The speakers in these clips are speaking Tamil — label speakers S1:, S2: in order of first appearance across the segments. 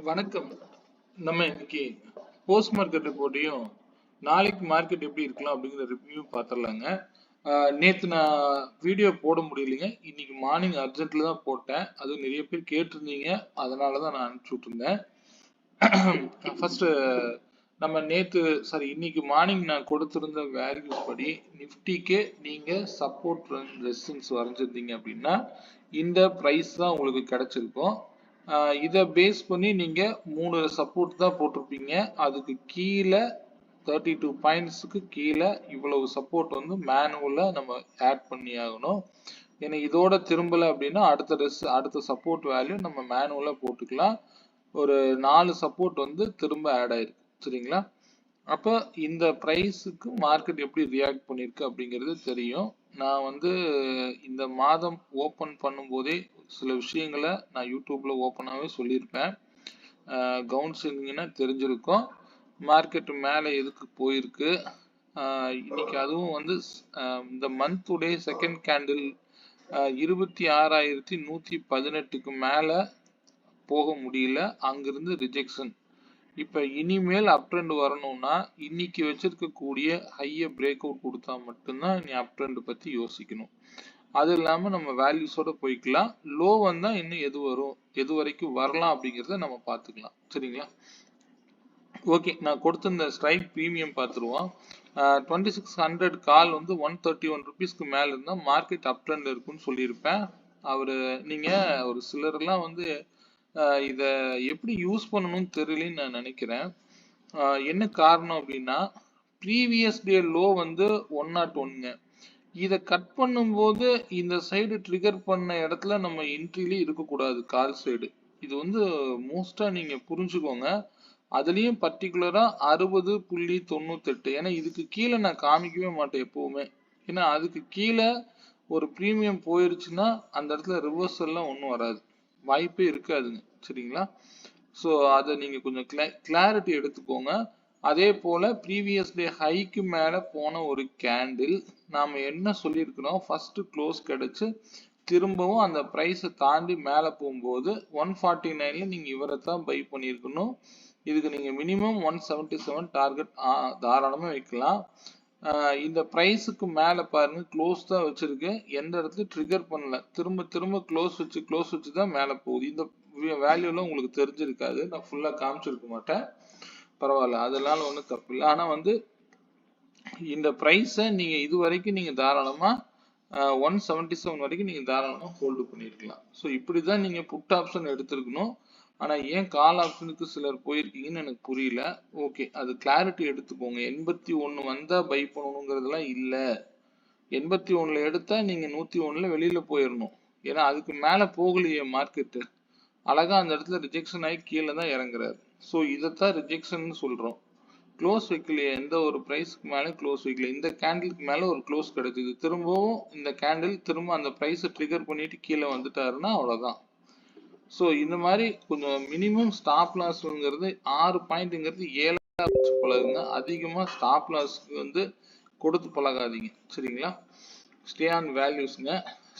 S1: வணக்கம். நம்ம இன்னைக்கு போஸ்ட் மார்க்கெட் ரிப்போர்ட்டையும் நாளைக்கு மார்க்கெட் எப்படி இருக்கலாம் அப்படிங்கிற ரிவ்யூ பார்த்துடலாங்க. நேற்று நான் வீடியோ போட முடியலைங்க. இன்னைக்கு மார்னிங் அர்ஜென்ட்ல தான் போட்டேன். அதுவும் நிறைய பேர் கேட்டிருந்தீங்க, அதனால தான் நான் அனுப்பிச்சி விட்டுருந்தேன். ஃபர்ஸ்ட் நம்ம இன்னைக்கு மார்னிங் நான் கொடுத்திருந்த வேல்யூஸ் படி நிஃப்டிக்கு நீங்க சப்போர்ட் ரெசிஸ்டன்ஸ் வரைஞ்சிருந்தீங்க அப்படின்னா இந்த பிரைஸ் தான் உங்களுக்கு கிடைச்சிருக்கும். இதை பேஸ் பண்ணி நீங்க 3 சப்போர்ட் தான் போட்டிருப்பீங்க. அதுக்கு கீழே 32 பாயிண்ட்ஸுக்கு கீழே இவ்வளவு சப்போர்ட் வந்து மேனுவலா நம்ம ஆட் பண்ணி ஆகணும். ஏன்னா இதோட திரும்பல அப்படின்னா அடுத்த சப்போர்ட் வேல்யூ நம்ம மேனுவலா போட்டுக்கலாம். ஒரு 4 சப்போர்ட் வந்து திரும்ப ஆட் ஆயிருக்கு. சரிங்களா? அப்போ இந்த பிரைஸுக்கு மார்க்கெட் எப்படி ரியாக்ட் பண்ணிருக்கு அப்படிங்கிறது தெரியும். நான் வந்து இந்த மாதம் ஓபன் பண்ணும்போதே சில விஷயங்களை நான் யூடியூப்ல ஓப்பனாகவே சொல்லியிருப்பேன். கவனிச்சிருந்தீங்கன்னா தெரிஞ்சிருக்கும். மார்க்கெட் மேலே எதுக்கு போயிருக்கு. இன்னைக்கு அதுவும் வந்து இந்த மந்த்துடைய செகண்ட் கேண்டில் 26,118க்கு மேலே போக முடியல. அங்கிருந்து ரிஜெக்ஷன். இப்ப இனிமேல் அப் ட்ரெண்ட் வரணும்னா இன்னைக்கு வச்சிருக்கக்கூடிய ஹையை பிரேக் அவுட் கொடுத்தா மட்டும்தான் நீ அப் ட்ரெண்ட் பத்தி யோசிக்கணும். அது இல்லாம நம்ம வேல்யூஸோட போய்க்கலாம். லோ வந்தா இன்னும் எது வரைக்கும் வரலாம் அப்படிங்கிறத நம்ம பார்த்துக்கலாம். சரிங்களா? ஓகே, நான் கொடுத்திருந்த ஸ்ட்ரைக் ப்ரீமியம் பார்த்துருவோம். 2600 கால் வந்து 131 ருபீஸ்க்கு மேல இருந்தா மார்க்கெட் அப் ட்ரெண்ட் இருக்குன்னு சொல்லியிருப்பேன். நீங்க ஒரு சிலர்லாம் வந்து இத எப்படி யூஸ் பண்ணணும்னு தெரியலன்னு நான் நினைக்கிறேன். என்ன காரணம் அப்படின்னா ப்ரீவியஸ் டே லோ வந்து 101ங்க. இதை கட் பண்ணும்போது இந்த சைடு ட்ரிகர் பண்ண இடத்துல நம்ம என்ட்ரிலே இருக்கக்கூடாது. கால் சைடு இது வந்து மோஸ்டா நீங்க புரிஞ்சுக்கோங்க. அதுலயும் பர்டிகுலரா 60.98. ஏன்னா இதுக்கு கீழே நான் காமிக்கவே மாட்டேன் எப்பவுமே. ஏன்னா அதுக்கு கீழே ஒரு ப்ரீமியம் போயிருச்சுன்னா அந்த இடத்துல ரிவர்சல் எல்லாம் ஒன்றும் வராது, வாய்ப்பே இருக்காதுங்க. சரிங்களா? ஸோ அதை நீங்க கொஞ்சம் கிளாரிட்டி எடுத்துக்கோங்க. அதே போல ப்ரீவியஸ் டே ஹைக்கு மேல போன ஒரு கேண்டில் நாம என்ன சொல்லியிருக்கிறோம், ஃபர்ஸ்ட் க்ளோஸ் கிடைச்சு திரும்பவும் அந்த பிரைஸை தாண்டி மேல போகும்போது 149ல நீங்க இவரை தான் பை பண்ணியிருக்கணும். இதுக்கு நீங்க மினிமம் 177 டார்கெட் தாராளமா வைக்கலாம். இந்த பிரைஸுக்கு மேல பாருங்க க்ளோஸ் தான் வச்சிருக்கு, எந்த இடத்துல ட்ரிகர் பண்ணல. திரும்ப திரும்ப க்ளோஸ் வச்சு தான் மேல போகுது. இந்த வேல்யூலாம் உங்களுக்கு தெரிஞ்சிருக்காது, நான் ஃபுல்லா காமிச்சிருக்க மாட்டேன். பரவாயில்ல, அதனால ஒன்றும் தப்பு இல்லை. ஆனா வந்து இந்த பிரைஸை நீங்க இது வரைக்கும் நீங்க தாராளமா 177 வரைக்கும் நீங்க தாராளமா ஹோல்டு பண்ணிருக்கலாம். ஸோ இப்படிதான் நீங்க புட் ஆப்ஷன் எடுத்திருக்கணும். ஆனா ஏன் கால் ஆப்ஷனுக்கு சிலர் போயிருக்கீங்கன்னு எனக்கு புரியல. ஓகே, அது கிளாரிட்டி எடுத்துக்கோங்க. 81 வந்தா பை பண்ணணுங்கிறதுலாம் இல்ல. 81ல எடுத்தா நீங்க 101ல வெளியில போயிடணும். ஏன்னா அதுக்கு மேல போகலையே மார்க்கெட்டு, அழகா அந்த இடத்துல ரிஜெக்ஷன் ஆகி கீழே தான் இறங்குறாரு. ஸோ இதைத்தான் ரிஜெக்ஷன் சொல்றோம். க்ளோஸ் வைக்கலையே, எந்த ஒரு பிரைஸ்க்கு மேலே க்ளோஸ் வைக்கல. இந்த கேண்டிலுக்கு மேல ஒரு க்ளோஸ் கிடைச்சது, திரும்பவும் இந்த கேண்டில் திரும்ப அந்த பிரைஸை ட்ரிகர் பண்ணிட்டு கீழே வந்துட்டாருன்னா அவ்வளவுதான். ஸோ இந்த மாதிரி கொஞ்சம் மினிமம் ஸ்டாப் லாஸ்ங்கிறது 6 பாயிண்ட்ங்கிறது 7 பழகுங்க. அதிகமா ஸ்டாப் லாஸ்க்கு வந்து கொடுத்து பழகாதீங்க. சரிங்களா? Stay on வேல்யூஸ்ங்க.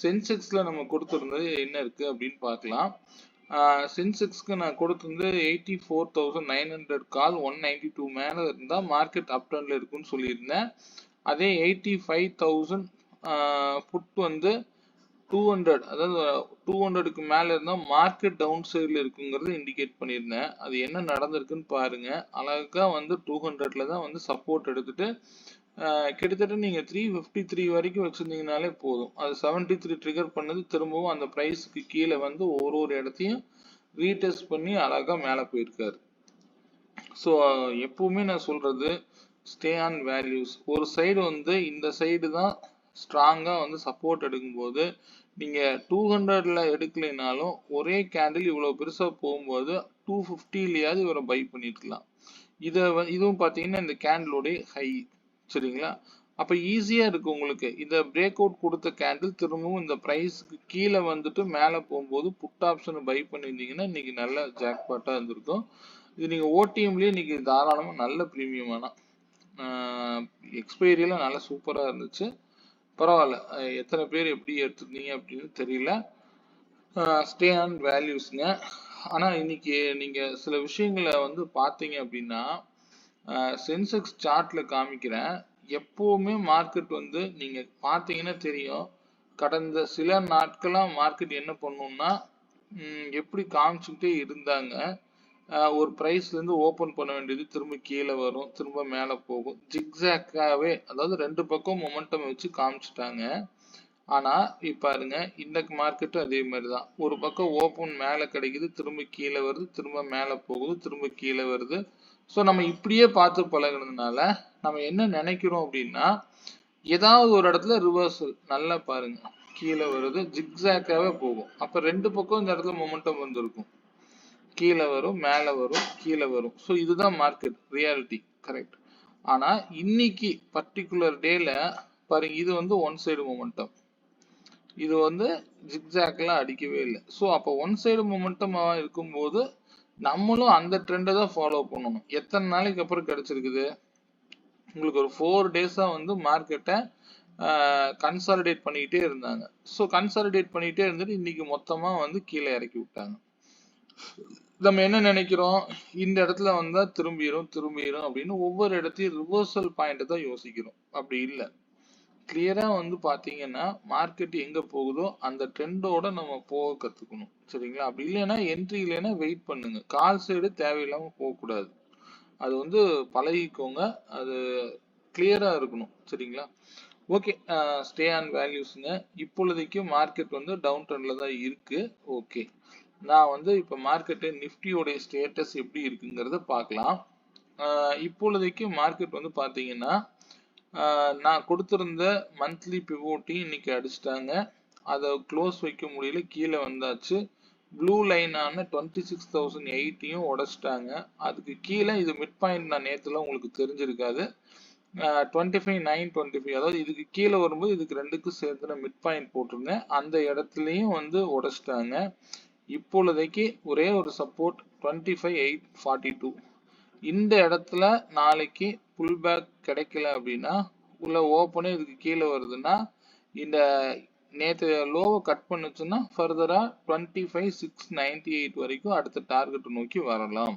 S1: சென்செக்ஸ்ல நம்ம கொடுத்துருந்தது என்ன இருக்கு அப்படின்னு பார்க்கலாம். சென்செக்ஸ்க்கு நான் கொடுத்திருந்து 84,900 கால் 192 மேல இருந்தா மார்க்கெட் அப் ட்ரெண்ட்ல இருக்குன்னு சொல்லியிருந்தேன். அதே 85,000 புட் வந்து 200, அதாவது 200க்கு மேல இருந்தா மார்க்கெட் டவுன் சைட்ல இருக்குங்கிறது இண்டிகேட் பண்ணியிருந்தேன். அது என்ன நடந்திருக்குன்னு பாருங்க. அழகா வந்து 200ல தான் வந்து சப்போர்ட் எடுத்துட்டு கிட்டத்தட்ட நீங்க 353 வரைக்கும் வச்சிருந்தீங்கனாலே போதும். அது 73 ட்ரிகர் பண்ணது திரும்பவும் அந்த பிரைஸ்க்கு கீழே வந்து ஒரு இடத்தையும் ரீடெஸ்ட் பண்ணி அழகா மேல போயிருக்காரு. ஸோ எப்பவுமே நான் சொல்றது ஸ்டே ஆன் வேல்யூஸ். ஒரு சைடு வந்து இந்த சைடு தான் ஸ்ட்ராங்கா வந்து சப்போர்ட் எடுக்கும்போது நீங்க 200ல எடுக்கலைனாலும் ஒரே கேண்டில் இவ்வளவு பெருசா போகும்போது 250லயாவது இவரை பை பண்ணிருக்கலாம். இதுவும் பாத்தீங்கன்னா இந்த கேண்டிலோடைய ஹை. சரிங்களா? அப்ப ஈஸியா இருக்கு உங்களுக்கு. இந்த பிரேக் அவுட் கொடுத்த கேண்டில் திரும்பவும் இந்த பிரைஸ்க்கு கீழே வந்துட்டு மேல போகும்போது புட் ஆப்ஷன் பை பண்ணியிருந்தீங்கன்னா இன்னைக்கு நல்ல ஜாக்பாட்டா இருந்திருக்கும். இது நீங்க ஓடிஎம்லயே இன்னைக்கு தாராளமா நல்ல பிரீமியம். ஆனா எக்ஸ்பைரியெல்லாம் நல்லா சூப்பரா இருந்துச்சு. பரவாயில்ல, எத்தனை பேர் எப்படி எடுத்துருந்தீங்க அப்படின்னு தெரியல. ஸ்டே ஆன் வேல்யூஸ்ங்க. ஆனா இன்னைக்கு நீங்க சில விஷயங்களை வந்து பாத்தீங்க அப்படின்னா சென்செக்ஸ் சார்ட்ல காமிக்கிறேன். எப்பவுமே மார்க்கெட் வந்து நீங்க பாத்தீங்கன்னா தெரியும். கடந்த சில நாட்களா மார்க்கெட் என்ன பண்ணும்னா எப்படி காமிச்சுக்கிட்டே இருந்தாங்க. ஒரு பிரைஸ்ல இருந்து ஓபன் பண்ண வேண்டியது திரும்ப கீழே வரும், திரும்ப மேல போகும். ஜிக்ஸாக்காவே, அதாவது ரெண்டு பக்கம் மொமெண்டம் வச்சு காமிச்சிட்டாங்க. ஆனா இப்ப பாருங்க, இந்த மார்க்கெட்டும் அதே மாதிரிதான். ஒரு பக்கம் ஓபன் மேல கிடைக்குது, திரும்ப கீழே வருது, திரும்ப மேல போகுது, திரும்ப கீழே வருது. ஸோ நம்ம இப்படியே பார்த்து பழகுனதுனால நம்ம என்ன நினைக்கிறோம் அப்படின்னா, ஏதாவது ஒரு இடத்துல ரிவர்சல் நல்லா பாருங்க, கீழே வருது, ஜிக்ஸாக்காவே போகும். அப்ப ரெண்டு பக்கம் இந்த இடத்துல மொமெண்டம் வந்திருக்கும். கீழே வரும், மேல வரும், கீழே வரும். ஸோ இதுதான் மார்க்கெட் ரியாலிட்டி, கரெக்ட். ஆனா இன்னைக்கு பர்டிகுலர் டேல பாருங்க, இது வந்து ஒன் சைடு மொமெண்டம், இது வந்து ஜிக்ஸாக்லாம் அடிக்கவே இல்லை. ஸோ அப்போ ஒன் சைடு மொமெண்டம் இருக்கும்போது நம்மளும் அந்த ட்ரெண்டை தான் ஃபாலோ பண்ணணும். எத்தனை நாளைக்கு அப்புறம் கிடைச்சிருக்குது உங்களுக்கு? ஒரு 4 டேஸா வந்து மார்க்கெட்டை கன்சாலிடேட் பண்ணிக்கிட்டே இருந்தாங்க. ஸோ கன்சாலிடேட் பண்ணிக்கிட்டே இருந்துட்டு இன்னைக்கு மொத்தமா வந்து கீழே இறக்கி விட்டாங்க. நம்ம என்ன நினைக்கிறோம், இந்த இடத்துல வந்தா திரும்பிடும் திரும்பிடும் அப்படின்னு ஒவ்வொரு இடத்தையும் ரிவர்சல் பாயிண்ட் தான் யோசிக்கிறோம். அப்படி இல்லை. கிளியரா வந்து பாத்தீங்கன்னா மார்க்கெட் எங்க போகுதோ அந்த ட்ரெண்டோட நம்ம போக கத்துக்கணும், சரிங்களா? அப்படி இல்லைன்னா என்ட்ரி இல்லைன்னா வெயிட் பண்ணுங்க. கால் சைடு தேவையில்லாம போகக்கூடாது. அது வந்து பழகிக்கோங்க, அது கிளியரா இருக்கணும், சரிங்களா? ஓகே, ஸ்டே ஆன் வேல்யூஸ்ங்க. இப்பொழுதைக்கு மார்க்கெட் வந்து டவுன் ட்ரெண்ட்ல தான் இருக்கு. ஓகே, நான் வந்து இப்போ மார்க்கெட்டு நிஃப்டியோடைய ஸ்டேட்டஸ் எப்படி இருக்குங்கிறத பார்க்கலாம். இப்பொழுதைக்கு மார்க்கெட் வந்து பார்த்தீங்கன்னா நான் கொடுத்திருந்த மந்த்லி பிவோட்டி இன்னைக்கு அடிச்சிட்டாங்க. அதை க்ளோஸ் வைக்க முடியல, கீழே வந்தாச்சு. ப்ளூ லைனான 26,008 உடைச்சிட்டாங்க. அதுக்கு கீழே இது மிட் பாயிண்ட், நான் நேற்றுல உங்களுக்கு தெரிஞ்சிருக்காது. 25,925, அதாவது இதுக்கு கீழே வரும்போது இதுக்கு ரெண்டுக்கும் சேர்த்து மிட் பாயிண்ட் போட்டிருந்தேன். அந்த இடத்துலையும் வந்து உடைச்சிட்டாங்க. இப்பொழுதைக்கு ஒரே ஒரு சப்போர்ட் 25,842. இந்த இடத்துல நாளைக்கு புல் பேக் கிடைக்கல அப்படின்னா, உள்ள ஓப்பனே இதுக்கு கீழே வருதுன்னா, இந்த நேற்று லோவை கட் பண்ணுச்சுன்னா ஃபர்தரா 25,698 வரைக்கும் அடுத்த டார்கெட் நோக்கி வரலாம்,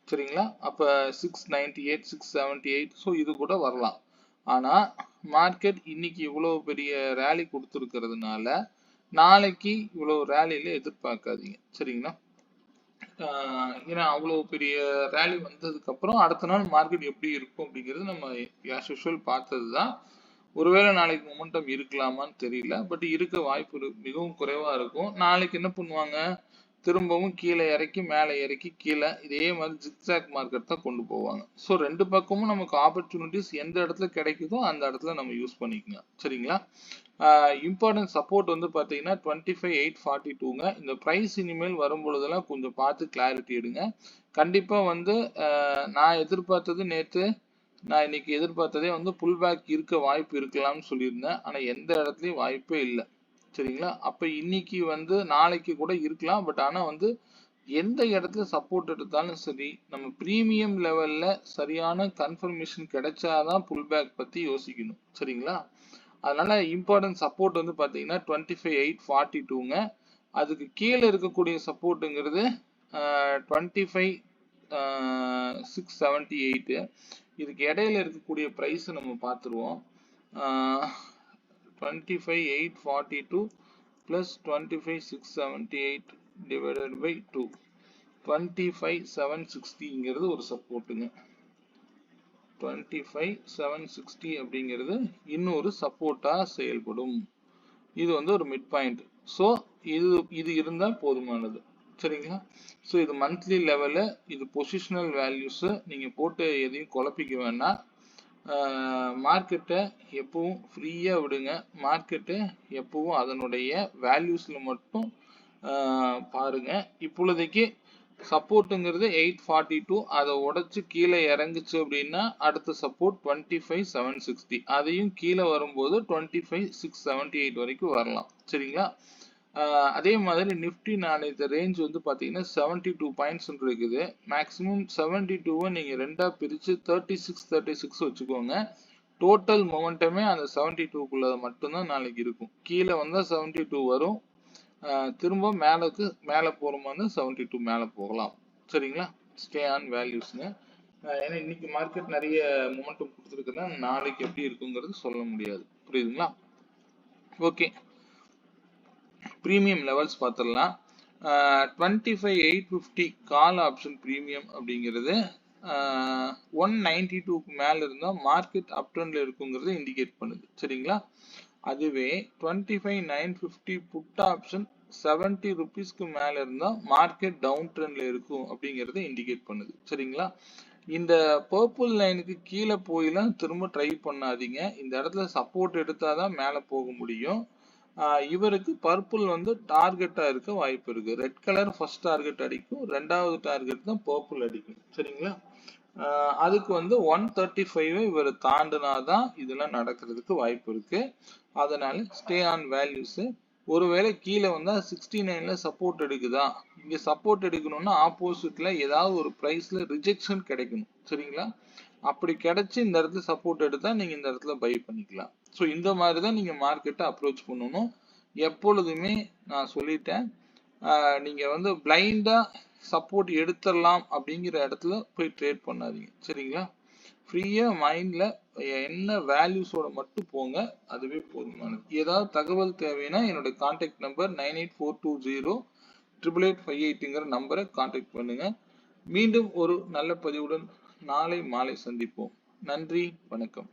S1: சரிங்களா? அப்ப 698, 678, ஸோ இது கூட வரலாம். ஆனா மார்க்கெட் இன்னைக்கு இவ்வளவு பெரிய ரேலி கொடுத்துருக்கிறதுனால நாளைக்கு இவ்வளவு ரேலியில எதிர்பார்க்காதீங்க, சரிங்களா? ஏன்னா அவ்வளவு பெரிய ரேலி வந்ததுக்கு அப்புறம் அடுத்த நாள் மார்க்கெட் எப்படி இருக்கும் அப்படிங்கிறது நம்ம ஆஸ் யூஷுவல் பார்த்ததுதான். ஒருவேளை நாளைக்கு மொமெண்டம் இருக்கலாமான்னு தெரியல, பட் இருக்க வாய்ப்பு மிகவும் குறைவா இருக்கும். நாளைக்கு என்ன பண்ணுவாங்க, திரும்பவும் கீழே இறக்கி மேலே இறக்கி கீழே, இதே மாதிரி ஜிக்ஸாக் மார்க்கெட் தான் கொண்டு போவாங்க. ஸோ ரெண்டு பக்கமும் நமக்கு ஆப்பர்ச்சுனிட்டிஸ் எந்த இடத்துல கிடைக்குதோ அந்த இடத்துல நம்ம யூஸ் பண்ணிக்கலாம், சரிங்களா? இம்பார்ட்டன்ட் சப்போர்ட் வந்து பார்த்தீங்கன்னா 25,842ங்க. இந்த ப்ரைஸ் இனிமேல் வரும்பொழுதெல்லாம் கொஞ்சம் பார்த்து கிளாரிட்டி எடுங்க. கண்டிப்பாக வந்து நான் எதிர்பார்த்தது நேற்று, நான் இன்னைக்கு எதிர்பார்த்ததே வந்து புல் பேக் இருக்க வாய்ப்பு இருக்கலாம்னு சொல்லியிருந்தேன். ஆனால் எந்த இடத்துலையும் வாய்ப்பே இல்லை, சரிங்களா? அப்போ இன்னைக்கு வந்து நாளைக்கு கூட இருக்கலாம். பட் ஆனால் வந்து எந்த இடத்துல சப்போர்ட் எடுத்தாலும் சரி, நம்ம ப்ரீமியம் லெவல்ல சரியான கன்ஃபர்மேஷன் கிடைச்சாதான் புல் பேக் பற்றி யோசிக்கணும், சரிங்களா? அதனால இம்பார்ட்டன்ட் சப்போர்ட் வந்து பார்த்தீங்கன்னா 25,842ங்க. அதுக்கு கீழே இருக்கக்கூடிய சப்போர்ட்டுங்கிறது 25,678. இதுக்கு இடையில இருக்கக்கூடிய ப்ரைஸ் நம்ம பார்த்துருவோம். 25,842 பிளஸ் 25,678 டிவைடட் பை 2, 25,760ங்கிறது ஒரு சப்போர்ட்டுங்க. 25,760 அப்படிங்கிறது இன்னொரு சப்போர்ட்டா செயல்படும். இது வந்து ஒரு மிட் பாயிண்ட். ஸோ இது இருந்தா போதுமானது, சரிங்களா? ஸோ இது மந்த்லி லெவலு, இது பொசிஷனல் வேல்யூஸ். நீங்க போட்டு எதையும் குழப்பிக்க வேண்டாம். மார்க்கெட்டை எப்பவும் ஃப்ரீயா விடுங்க. மார்க்கெட்டு எப்பவும் அதனுடைய வேல்யூஸ்ல மட்டும் பாருங்க. இப்பொழுதைக்கு சப்போர்ட்டுங்கிறது 842, அதை உடைச்சு கீழே இறங்குச்சு அப்படின்னா அடுத்த சப்போர்ட் 25,760. அதையும் கீழே வரும்போது 25,678 வரைக்கும் வரலாம், சரிங்களா? அதே மாதிரி நிஃப்டி நாளைக்கு ரேஞ்ச் வந்து பார்த்தீங்கன்னா 72 பாயிண்ட்ஸ் இருக்குது. மேக்ஸிமம் 72வை நீங்கள் ரெண்டாக பிரித்து 36 வச்சுக்கோங்க. டோட்டல் மொமெண்டமே அந்த 72க்குள்ளே மட்டும்தான் நாளைக்கு இருக்கும். கீழே வந்தால் 72 வரும், திரும்ப மேலே போகிற மாதிரி 72 மேலே போகலாம். சரிங்களா? ஸ்டே ஆன் வேல்யூஸ்ங்க. ஏன்னா இன்னைக்கு மார்க்கெட் நிறைய மொமெண்டம் கொடுத்துருக்குன்னா நாளைக்கு எப்படி இருக்குங்கிறது சொல்ல முடியாது. புரியுதுங்களா? ஓகே, ப்ரீமியம் லெவல்ஸ் பார்த்துடலாம். 25,850 கால் ஆப்ஷன் ப்ரீமியம் அப்படிங்கிறது 192க்கு மேலே இருந்தால் மார்க்கெட் அப் ட்ரெண்ட்ல இருக்குங்கிறத இண்டிகேட் பண்ணுது. சரிங்களா? அதுவே 25,950 புட் ஆப்ஷன் 70 ருபீஸ்க்கு மேலே இருந்தால் மார்க்கெட் டவுன் ட்ரெண்ட்ல இருக்கும் அப்படிங்கிறத இண்டிகேட் பண்ணுது. சரிங்களா? இந்த பர்பிள் லைனுக்கு கீழே போயெல்லாம் திரும்ப ட்ரை பண்ணாதீங்க. இந்த இடத்துல சப்போர்ட் எடுத்தாதான் மேலே போக முடியும். இவருக்கு பர்பிள் வந்து டார்கெட்டா இருக்க வாய்ப்பு இருக்கு. ரெட் கலர் ஃபர்ஸ்ட் டார்கெட் அடிக்கும், ரெண்டாவது டார்கெட் தான் பர்பிள் அடிக்கும். சரிங்களா? அதுக்கு வந்து 135 இவர் தாண்டினாதான் இதெல்லாம் நடக்கிறதுக்கு வாய்ப்பு இருக்கு. அதனால ஸ்டே ஆன் வேல்யூஸ். ஒருவேளை கீழே வந்தா 69ல சப்போர்ட் எடுக்குதா, இங்க சப்போர்ட் எடுக்கணும்னா ஆப்போசிட்ல ஏதாவது ஒரு பிரைஸ்ல ரிஜெக்ஷன் கிடைக்கணும். சரிங்களா? அப்படி கிடைச்சு இந்த இடத்துல சப்போர்ட் எடுத்தா நீங்க இந்த இடத்துல பை பண்ணிக்கலாம். ஸோ இந்த மாதிரி தான் நீங்க மார்க்கெட்டை அப்ரோச் பண்ணணும். எப்பொழுதுமே நான் சொல்லிட்டேன், நீங்க வந்து பிளைண்டா சப்போர்ட் எடுத்துடலாம் அப்படிங்கிற இடத்துல போய் ட்ரேட் பண்ணாதீங்க. சரிங்களா? ஃப்ரீயா மைண்ட்ல என்ன வேல்யூஸோட மட்டும் போங்க, அதுவே போதுமானது. ஏதாவது தகவல் தேவைன்னா என்னோட கான்டாக்ட் நம்பர் 9842088858ங்கிற நம்பரை கான்டாக்ட் பண்ணுங்க. மீண்டும் ஒரு நல்ல பதிவுடன் நாளை மாலை சந்திப்போம். நன்றி, வணக்கம்.